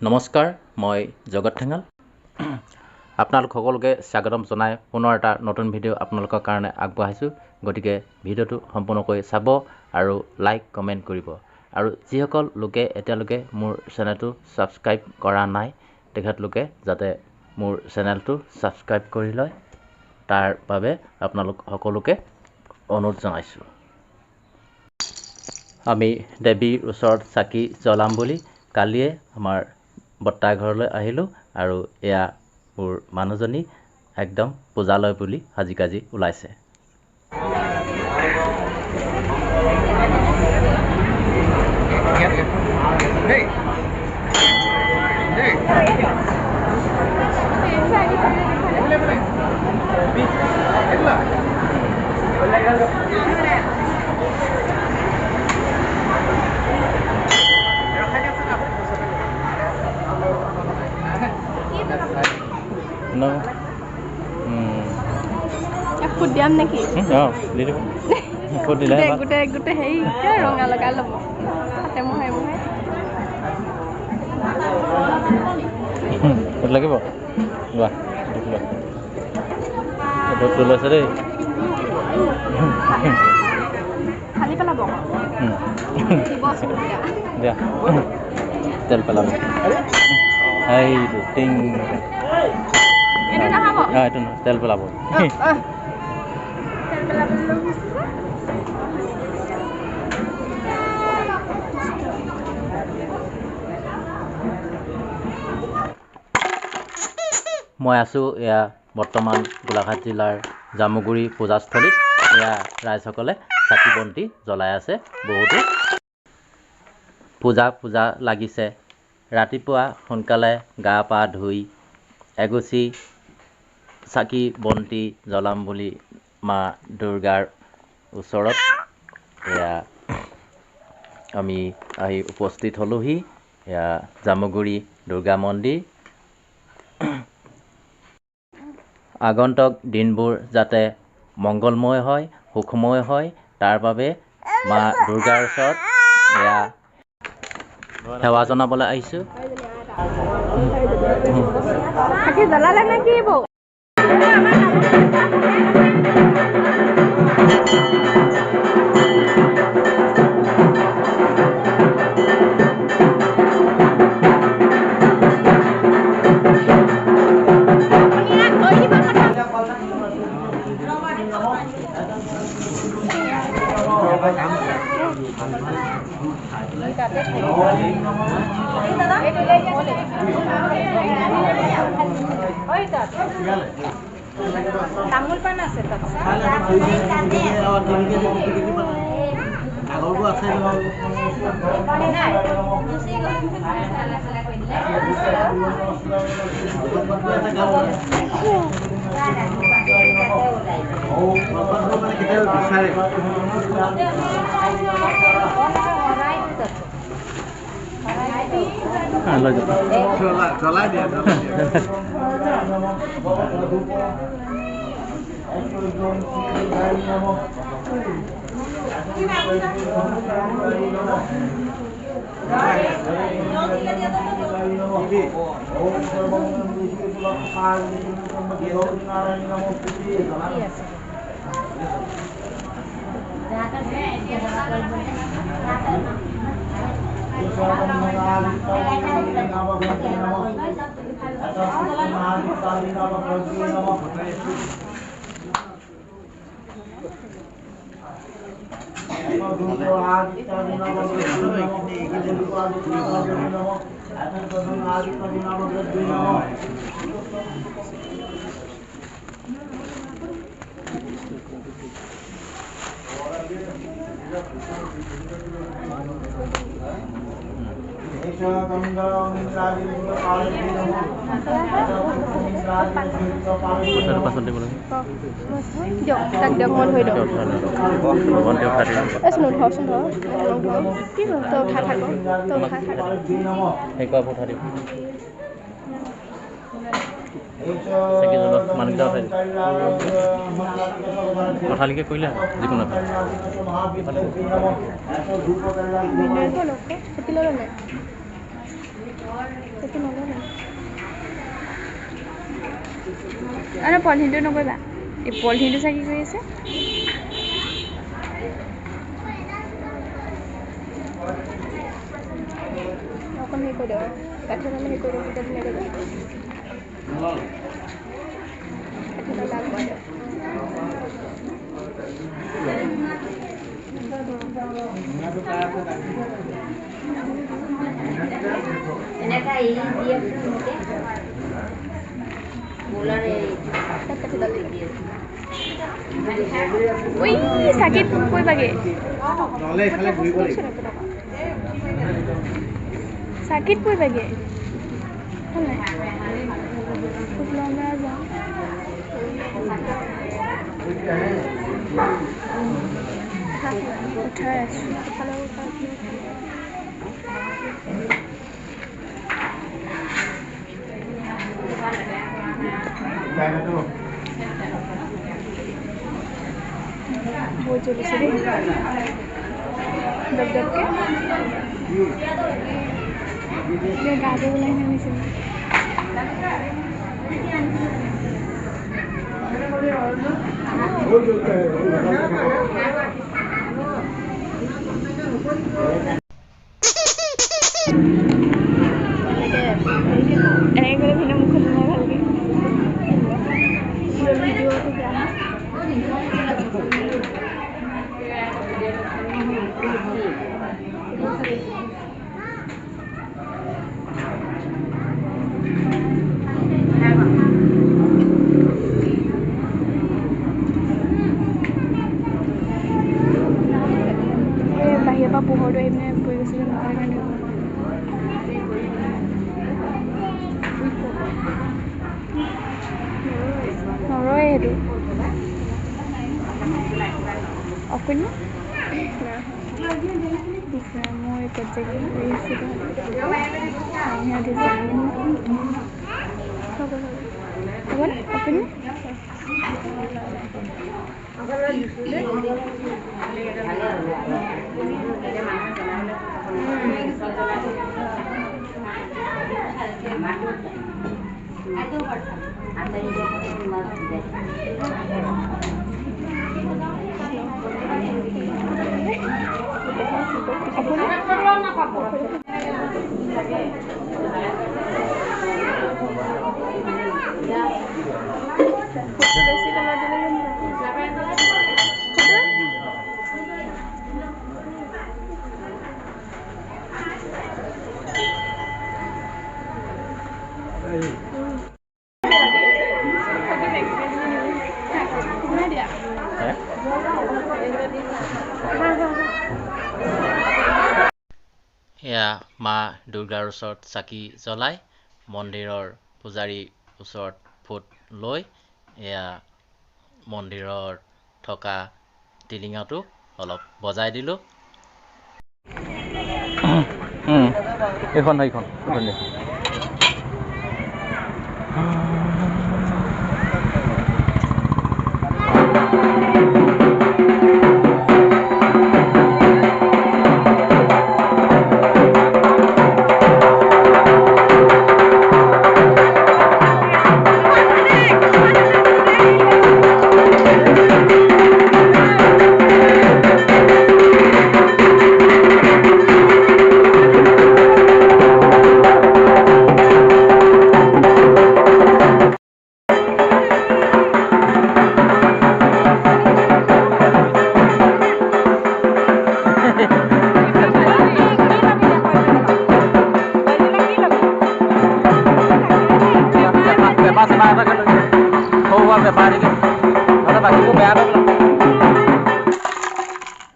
নমস্কাৰ, মই জগত ঠেঙাল। আপোনালোক সকলোকে স্বাগতম জনাই পুনৰ এটা নতুন ভিডিঅ' আপোনালোকৰ কাৰণে আগবঢ়াইছোঁ। গতিকে ভিডিঅ'টো সম্পূৰ্ণকৈ চাব আৰু লাইক কমেণ্ট কৰিব। আৰু যিসকল লোকে এতিয়ালৈকে মোৰ চেনেলটো ছাবস্ক্ৰাইব কৰা নাই তেখেতলোকে যাতে মোৰ চেনেলটো ছাবস্ক্ৰাইব কৰি লয়, তাৰ বাবে আপোনালোক সকলোকে অনুৰোধ জনাইছোঁ। আমি দেৱীৰ ওচৰত চাকি জ্বলাম বুলি কালিয়ে আমাৰ বৰ্তাৰ ঘৰলৈ আহিলোঁ আৰু এয়া মোৰ মানুহজনী একদম পূজালয় বুলি সাজি কাজি ওলাইছে। ফুট দিয়াম নেকি? দি দিব। ফুট দিলে গোটেই গোটেই হেৰি ৰঙা লগাই ল'ব হাতে মোহে মোহে। ফুট লাগিব লোৱা, ফুটটো লৈছে দেই। খালি পেলাব দিয়া তেল পেলাব। এইটো টিং এইটো নাখাব, এইটো নহয়, তেল পেলাব। মই আছোঁ এয়া বৰ্তমান গোলাঘাট জিলাৰ জামুগুৰি পূজাস্থলীত। এয়া ৰাইজসকলে চাকি বন্তি জ্বলাই আছে। বহুতো পূজা লাগিছে। ৰাতিপুৱা সোনকালে গা পা ধুই এগুচি চাকি বন্তি জ্বলাম বুলি মা দুৰ্গাৰ ওচৰত এয়া আমি আহি উপস্থিত হ'লোহি। এয়া জামুগুৰি দুৰ্গা মন্দিৰ। আগন্তুক দিনবোৰ যাতে মংগলময় হয়, সুখময় হয়, তাৰ বাবে মা দুৰ্গাৰ ওচৰত এয়া সেৱা জনাবলৈ আহিছোঁ। জ্বলালে নে কি বৌ? তামোল পাণ আছে তাত। পাছত দিব লাগে। তাক দিয়ক মই ধৰি দিয়ক। নধৰচোন ধৰ কি তই উঠাই থাক, তই উঠাই থাক। সেইকোৱা উঠাই দিব। চাকি জ্বলোৱা মানুহকেইটা উঠাই দিব। পঠালিকৈ কৰিলে যিকোনো এটা সেইটো নল'বা আৰে পলিথিনটো নকৰিবা এই পলিথিনটো চাকি কৰি আছে অকণ হেৰি কৰি দিওঁ কাঠি মানে হেৰি কৰি দিওঁ তেতিয়া ধুনীয়াকৈ যাব কাঠিডাল লাগোৱা দিওঁ এনেকা এই দিয়ে মুখে বোলাৰে কাঠিডাল দিয়ে উই চাকিত কৰিবাগে নহ'লে এইফালে ঘূৰিব লাগিব চাকিত কৰিবাগে হয় নাই ফুলমৰা যাওঁ উঠাই আছোঁ বহুত জ্বলিছে দেই দপ দপকে গাটো ওলাই নামিছে এনেকৈ গ'লে ভিন্ন মুখত নোলাই ভালকৈ ভিডিঅ'টো বেয়া বাহিৰৰ পৰা পোহৰটো আহি পিনে পৰি গৈছিলে নহয় কাৰণে নৰয় সেইটো অফ কৰি দিম মই ক'ত জেগা কৰি আছিলোঁ হ'ব অফ কৰি দিম বেছি কালাৰ দিলে এয়া মা দুৰ্গাৰ ওচৰত চাকি জ্বলাই মন্দিৰৰ পূজাৰীৰ ওচৰত ফুট লৈ এয়া মন্দিৰৰ থকা টিলিঙাটো অলপ বজাই দিলোঁ এইখন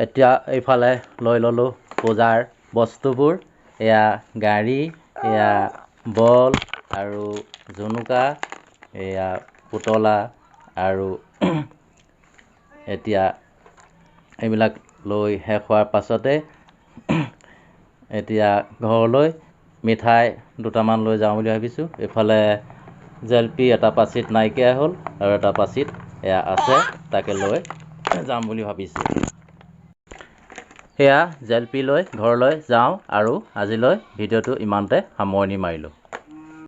এতিয়া এইফালে লৈ ল'লোঁ পূজাৰ বস্তুবোৰ এয়া গাড়ী এয়া বল আৰু জুনুকা এয়া পুতলা আৰু এতিয়া এইবিলাক লৈ শেষ হোৱাৰ পাছতে এতিয়া ঘৰলৈ মিঠাই দুটামান লৈ যাওঁ বুলি ভাবিছোঁ এইফালে জেলপি এটা পাচিত নাইকিয়া হ'ল আৰু এটা পাচিত এয়া আছে তাকে লৈ যাম বুলি ভাবিছোঁ সেয়া জেলপি লৈ ঘৰলৈ যাওঁ আৰু আজিলৈ ভিডিঅ'টো ইমানতে সামৰণি মাৰিলোঁ।